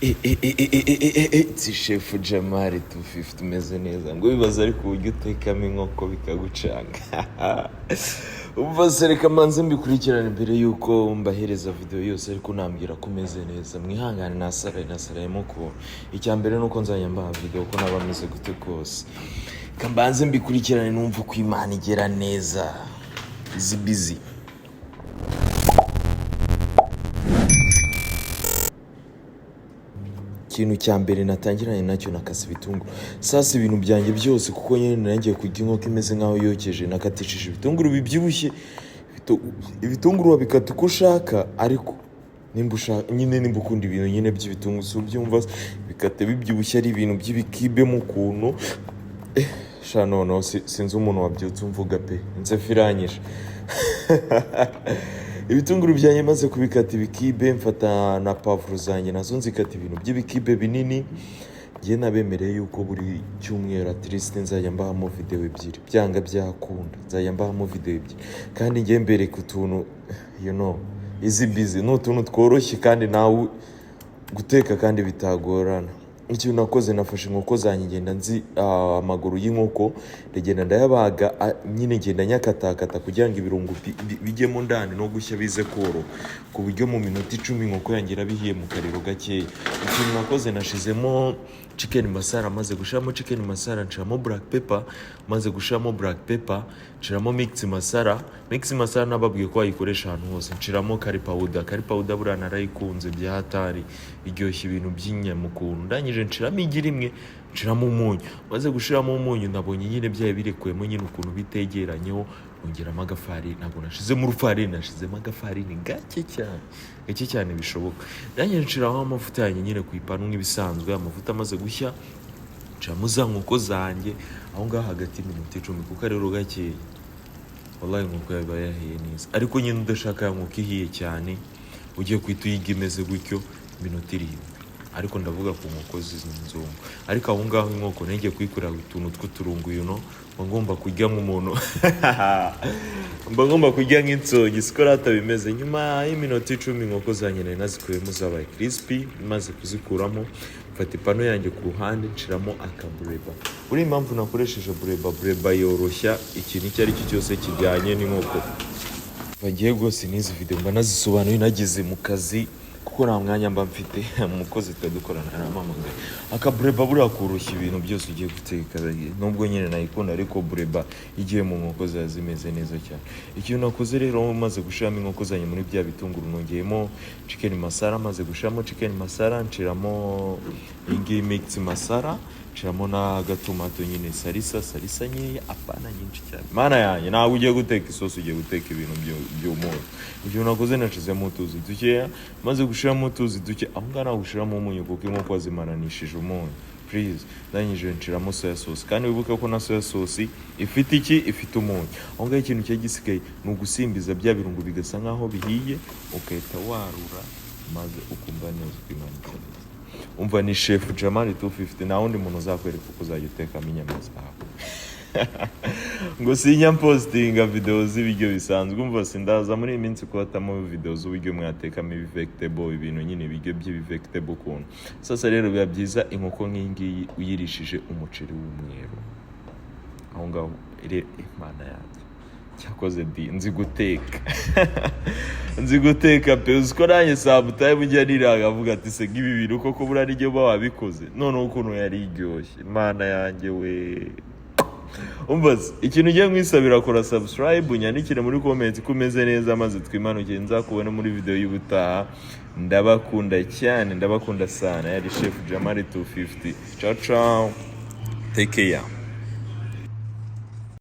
Si shefu Jamali 250 umeze neza ngo bibaza ariko uburyo utekamo inkoko bikagucanga. Umva se reka manze mbikurikirane mbere yuko mbahereza video yose ariko nambwira ko umeze neza. Mwihangane nasarayemo ko icya mbere nuko nzanya mbaha video ko naba meze gute kose. Kambanze mbikurikirane numva ko Imana igera neza. Izi busy. Ikintu cya mbere natangiranye nacyo nakase ibitunguru. Sasa ibintu byanjye byose kuko nyine narangiye kurya inkoko imeze nkaho yokeje, nakatishije ibitunguru bibyibushye. Ibitunguru wabikata uko ushaka, ariko nimba ushaka nyine nimba ukunda ibintu nyine by'ibitunguru so byumva bikate bibyibushye ari ibintu by'ibikibe mu kuntu. Sha none sinzi umuntu wabyutse umvuga pe insefi iranyishe. Ibitunguru byanjye maze kubikata ibikibe, mfata na pavuro zanjye nazo nzikata ibintu by'ibikibe binini. Ngiye nabemereye yuko buri cyumweru at least nzajya mbahamo video ebyiri, byanga byakunda nzajya mbahamo video ebyiri. Kandi ngiye mbereka utuntu easy busy, no tuntu tworoshye kandi nawe guteka kandi bitagorana. Ikintu nakoze nafashe inkoko zanjye ngenda nzi amaguru y'inkoko, ndagenda ndayabaga nyine ngenda nyakatakata kugira ngo ibirungo bijyemo ndani no gushya bize koro ku buryo mu minota 10 inkoko yanjye irabihiye mu kariro gakeya. Ikintu nakoze nashizemo chicken masala, maze gushiramo chicken masala nshiramo black pepper, maze gushiramo black pepper nshiramo mix masala nababwiye ko ayikoresha ahantu hose. Nshiramo curry powder buriya narayikunze bya hatari, iryoshya ibintu by'inyama ukuntu. Ndangije nshiramo igi rimwe, nshiramo umunyu. Maze gushiramo umunyu nabonye nyine byaye birekuyemo nyine ukuntu bitegeranyeho, nongeramo agafarini. Ntabwo nashizemo urufarini, nashizemo agafarini gake cyane bishoboka. Ndangije nshiraho amavuta yanjye nyine ku ipanu nk'ibisanzwe. Amavuta amaze gushya nshiramo za nkoko zanjye aho ngaho hagati y'iminota 10 kuko rero gakeya. Wallahi inkoko yabaye yahiye neza, ariko nyine udashaka ya nkoko ihiye cyane ugiye kwita uyiga imeze gutyo iminota 7. Ariko ndavuga ku nkoko z'inzungu. Ariko aho ngaho inkoko ngiye kuyikorera utuntu tw'uturungu ngomba kurya nk'umuntu. Ngomba kurya nk'insongi siko rata bimeze. Nyuma y'iminota 10 inkoko zanjye nari nazikuyemo zabaye crispy, maze kuzikuramo mfata ipano yanjye ku ruhande nshiramo akabureba. Uri impamvu nakoresheje bureba yoroshya ikintu icyo ari cyo cyose kijyanye n'inkoko. Bagiye gose n'izi video mba nazisobanuye nagize mu kazi kuko nta mwanya mba mfite. Umukozi twadukorana aramamagaye. Akabureba buriya kurushya ibintu byose ugiye guteka, nubwo nyine nayikunda ariko bureba igiye mu nkoko zimeze neza cyane. Ikintu nakoze rero maze gushiramo inkoko zanjye muri bya bitunguru nongeyemo chicken masala. Maze gushiramo chicken masala nshiramo ingi mix masala, nshiramo na gatomato nyine salisa nyeya, apana nyinshi cyane. Mana yanjye nawe ugiye guteka isosi, ugiye guteka ibintu by'umuntu. Ikintu nakoze nashizemo utuzi dukeya, maze gushiramo utuzi duke aho ngana gushiramo umunyu kuko inkoko azimaranishije umunyu. Please ndangije nshiramo soya sauce, kandi wibuke ko na soya sauce ifite umunyu. Aho ngaho ikintu cyo gisigaye ni ugusimbiza bya birungo bigasa nkaho bihiye, ukahita warura maze ukumva neza kwimanika neza. Umva ni chef Jamali 250, na wundi muntu uzakwereka uko uzajya uteka inyama zawe. Ngo sinya postinga video z'ibiryo bisanzwe. Umva sindaza muri iyi minsi kubatamo video z'uburyo mwatekamo vegetable, ibintu nyine ibiryo by'vegetable kuntu. Sasa rero biba byiza inkoko nk'ingiyi uyirishije umuceri w'umweru. Aho ngaho Imana yanjye cyakoze nzi guteka pe. Uziko nanjye sabutaye bujya niraga avuga ati se gibi bintu koko bura ari ryo wabikoze, none ukuntu yari iryoshye. Imana yanjye we. Umbaze ikintu ugiye mwisabira kora subscribe, unyandikire muri comment ko umeze neza, maze twimanukire nzakubona muri video y'ubutaha. Ndabakunda cyane, ndabakunda sana. Yari chef Jamali 250. Ciao, take care.